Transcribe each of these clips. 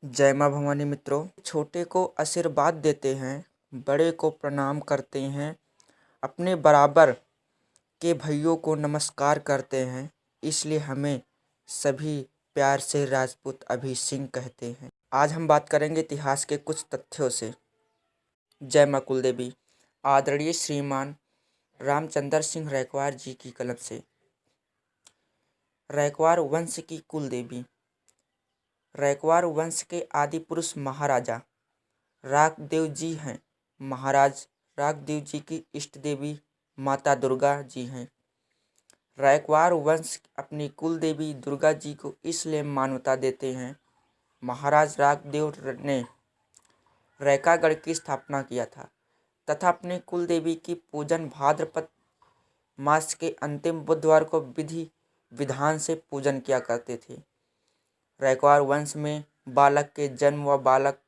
जय माँ भवानी। मित्रों, छोटे को आशीर्वाद देते हैं, बड़े को प्रणाम करते हैं, अपने बराबर के भाइयों को नमस्कार करते हैं, इसलिए हमें सभी प्यार से राजपूत अभी सिंह कहते हैं। आज हम बात करेंगे इतिहास के कुछ तथ्यों से। जय माँ कुलदेवी। आदरणीय श्रीमान रामचंद्र सिंह रैकवार जी की कलम से। रैकवार वंश की कुलदेवी। रैकवार वंश के आदि पुरुष महाराजा राकदेव जी हैं। महाराज राकदेव जी की इष्ट देवी माता दुर्गा जी हैं। रैकवार वंश अपनी कुल देवी दुर्गा जी को इसलिए मान्यता देते हैं। महाराज राकदेव ने रैकागढ़ की स्थापना किया था तथा अपनी कुल देवी की पूजन भाद्रपद मास के अंतिम बुधवार को विधि विधान से पूजन किया करते थे। रैकवार वंश में बालक के जन्म व बालक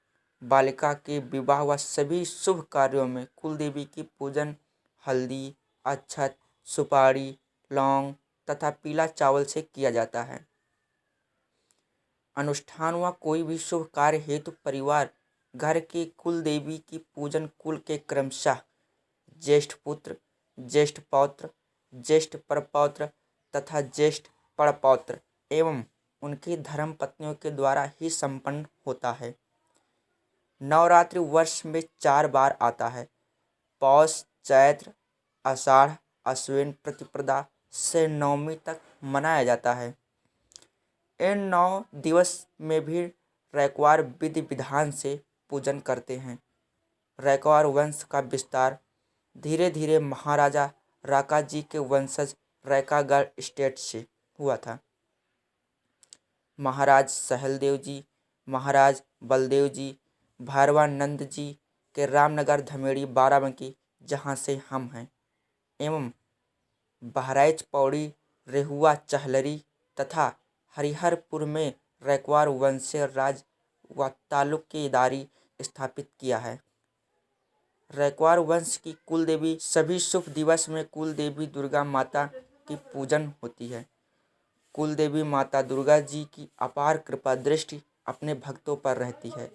बालिका के विवाह व सभी शुभ कार्यों में कुल देवी की पूजन हल्दी, अक्षत, सुपारी, लौंग तथा पीला चावल से किया जाता है। अनुष्ठान व कोई भी शुभ कार्य हेतु परिवार घर के कुल देवी की पूजन कुल के क्रमशः ज्येष्ठ पुत्र, ज्येष्ठ पौत्र, ज्येष्ठ परपौत्र तथा ज्येष्ठ परपौत्र एवं उनकी धर्म पत्नियों के द्वारा ही संपन्न होता है। नवरात्रि वर्ष में 4 बार आता है। पौष, चैत्र, आषाढ़, अश्विन प्रतिपदा से नवमी तक मनाया जाता है। इन 9 दिवस में भी रैकवार विधि विधान से पूजन करते हैं। रैकवार वंश का विस्तार धीरे धीरे महाराजा राका जी के वंशज रैकागढ़ स्टेट से हुआ था। महाराज सहलदेव जी, महाराज बलदेव जी, भैरवानंद जी के रामनगर, धमेड़ी, बाराबंकी जहाँ से हम हैं, एवं बहराइच, पौड़ी, रेहुआ, चहलरी तथा हरिहरपुर में रैकवार वंशीय राज व तालुकेदारी स्थापित किया है। रैकवार वंश की कुल देवी सभी शुभ दिवस में कुल देवी दुर्गा माता की पूजन होती है। कुल देवी माता दुर्गा जी की अपार कृपा दृष्टि अपने भक्तों पर रहती है।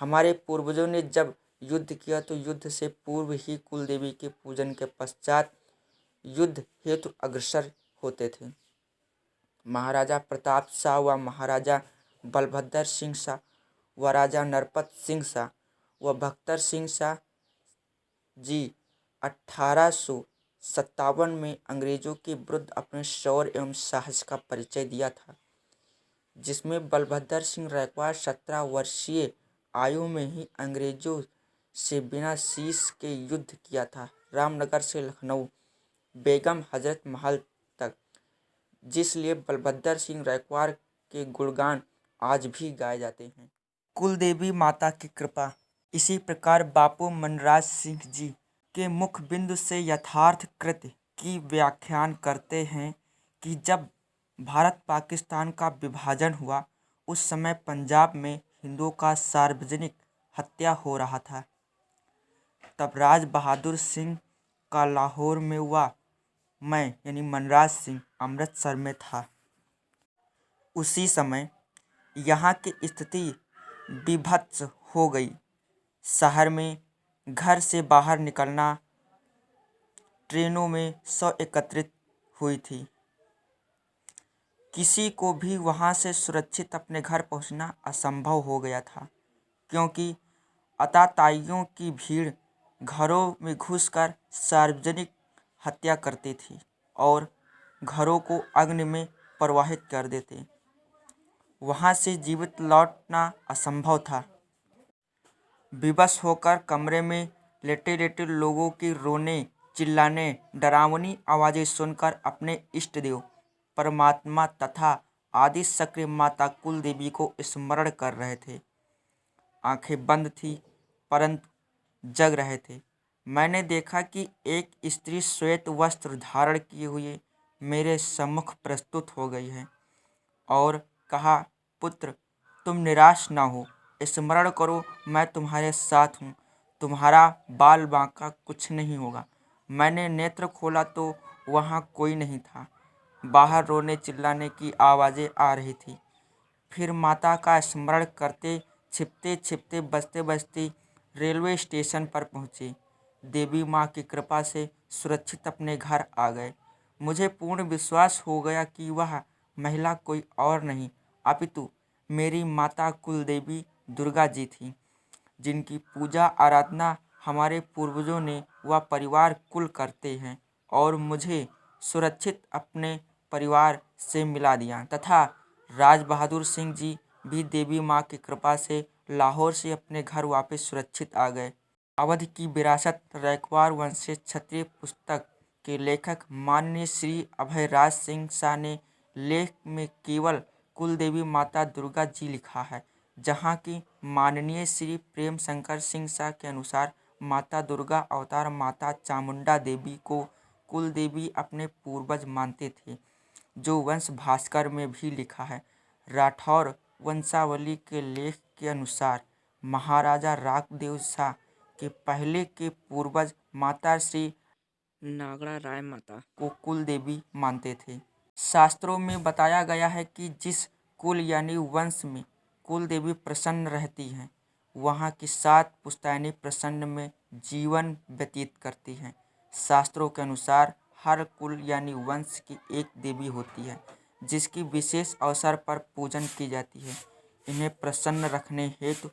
हमारे पूर्वजों ने जब युद्ध किया तो युद्ध से पूर्व ही कुल देवी के पूजन के पश्चात युद्ध हेतु अग्रसर होते थे। महाराजा प्रताप शाह व महाराजा बलभद्र सिंह शाह व राजा नरपत सिंह शाह व भक्तर सिंह शाह जी 1857 में अंग्रेजों के विरुद्ध अपने शौर्य एवं साहस का परिचय दिया था, जिसमें बलभद्र सिंह रैकवार 17 वर्षीय आयु में ही अंग्रेजों से बिना शीश के युद्ध किया था। रामनगर से लखनऊ, बेगम हजरत महल तक, जिसलिए बलभद्र सिंह रैकवार के गुणगान आज भी गाए जाते हैं। कुल देवी माता की कृपा। इसी प्रकार बापू मनराज सिंह जी के मुख बिंदु से यथार्थ कृत्य की व्याख्यान करते हैं कि जब भारत पाकिस्तान का विभाजन हुआ उस समय पंजाब में हिंदुओं का सार्वजनिक हत्या हो रहा था। तब राज बहादुर सिंह का लाहौर में हुआ, मैं यानी मनराज सिंह अमृतसर में था। उसी समय यहाँ की स्थिति विभत्स हो गई। शहर में घर से बाहर निकलना, ट्रेनों में सौ एकत्रित हुई थी। किसी को भी वहाँ से सुरक्षित अपने घर पहुँचना असंभव हो गया था, क्योंकि आतताइयों की भीड़ घरों में घुसकर सार्वजनिक हत्या करती थी और घरों को अग्नि में प्रवाहित कर देते। वहाँ से जीवित लौटना असंभव था। विवश होकर कमरे में लेटे लेटे लोगों की रोने चिल्लाने, डरावनी आवाज़ें सुनकर अपने इष्ट देव परमात्मा तथा आदि शक्ति माता कुल देवी को स्मरण कर रहे थे। आंखें बंद थी परंतु जग रहे थे। मैंने देखा कि एक स्त्री श्वेत वस्त्र धारण किए हुए मेरे सम्मुख प्रस्तुत हो गई है और कहा, पुत्र, तुम निराश ना हो, स्मरण करो, मैं तुम्हारे साथ हूँ, तुम्हारा बाल बांका कुछ नहीं होगा। मैंने नेत्र खोला तो वहाँ कोई नहीं था। बाहर रोने चिल्लाने की आवाज़ें आ रही थी। फिर माता का स्मरण करते छिपते छिपते बजते बजते रेलवे स्टेशन पर पहुँचे। देवी माँ की कृपा से सुरक्षित अपने घर आ गए। मुझे पूर्ण विश्वास हो गया कि वह महिला कोई और नहीं अपितु मेरी माता कुलदेवी दुर्गा जी थी, जिनकी पूजा आराधना हमारे पूर्वजों ने व परिवार कुल करते हैं और मुझे सुरक्षित अपने परिवार से मिला दिया तथा राज बहादुर सिंह जी भी देवी माँ की कृपा से लाहौर से अपने घर वापस सुरक्षित आ गए। अवध की विरासत रैक्वार वंश से क्षत्रिय पुस्तक के लेखक माननीय श्री अभयराज सिंह शाह ने लेख में केवल कुलदेवी माता दुर्गा जी लिखा है, जहाँ की माननीय श्री प्रेम शंकर सिंह शाह के अनुसार माता दुर्गा अवतार माता चामुंडा देवी को कुलदेवी अपने पूर्वज मानते थे, जो वंश भास्कर में भी लिखा है। राठौर वंशावली के लेख के अनुसार महाराजा राकदेव शाह के पहले के पूर्वज माता श्री नागड़ा राय माता को कुल देवी मानते थे। शास्त्रों में बताया गया है कि जिस कुल यानी वंश में कुल देवी प्रसन्न रहती हैं, वहाँ की 7 पुश्तैनी प्रसन्न में जीवन व्यतीत करती हैं। शास्त्रों के अनुसार हर कुल यानी वंश की एक देवी होती है, जिसकी विशेष अवसर पर पूजन की जाती है। इन्हें प्रसन्न रखने हेतु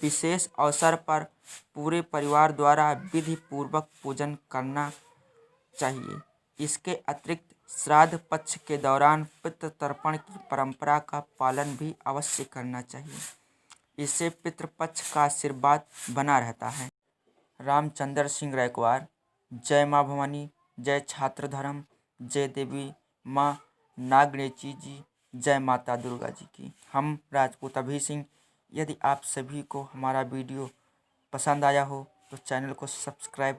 विशेष अवसर पर पूरे परिवार द्वारा विधि पूर्वक पूजन करना चाहिए। इसके अतिरिक्त श्राद्ध पक्ष के दौरान पितृ तर्पण की परंपरा का पालन भी अवश्य करना चाहिए। इससे पितृपक्ष का आशीर्वाद बना रहता है। रामचंद्र सिंह रैकवार। जय माँ भवानी, जय छात्र धर्म, जय देवी माँ नागणेची जी, जय माता दुर्गा जी की। हम राजपूत अभी सिंह। यदि आप सभी को हमारा वीडियो पसंद आया हो तो चैनल को सब्सक्राइब